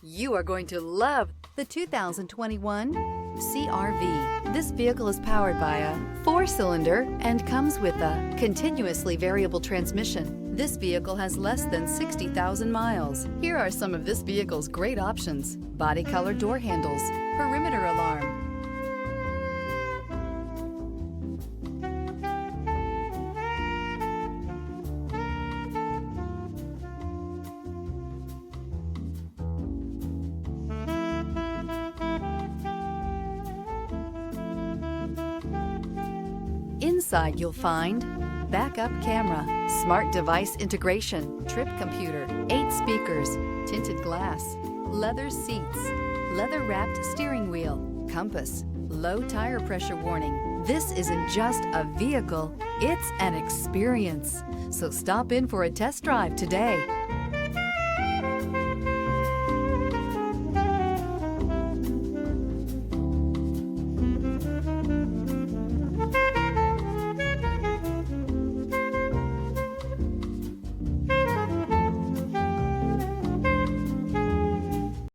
You are going to love the 2021 CR-V. This vehicle is powered by a 4-cylinder and comes with a continuously variable transmission. This vehicle has less than 60,000 miles. Here are some of this vehicle's great options: body color door handles, perimeter alarm, Inside you'll find backup camera, smart device integration, trip computer, 8 speakers, tinted glass, leather seats, leather-wrapped steering wheel, compass, low tire pressure warning. This isn't just a vehicle, it's an experience. So stop in for a test drive today.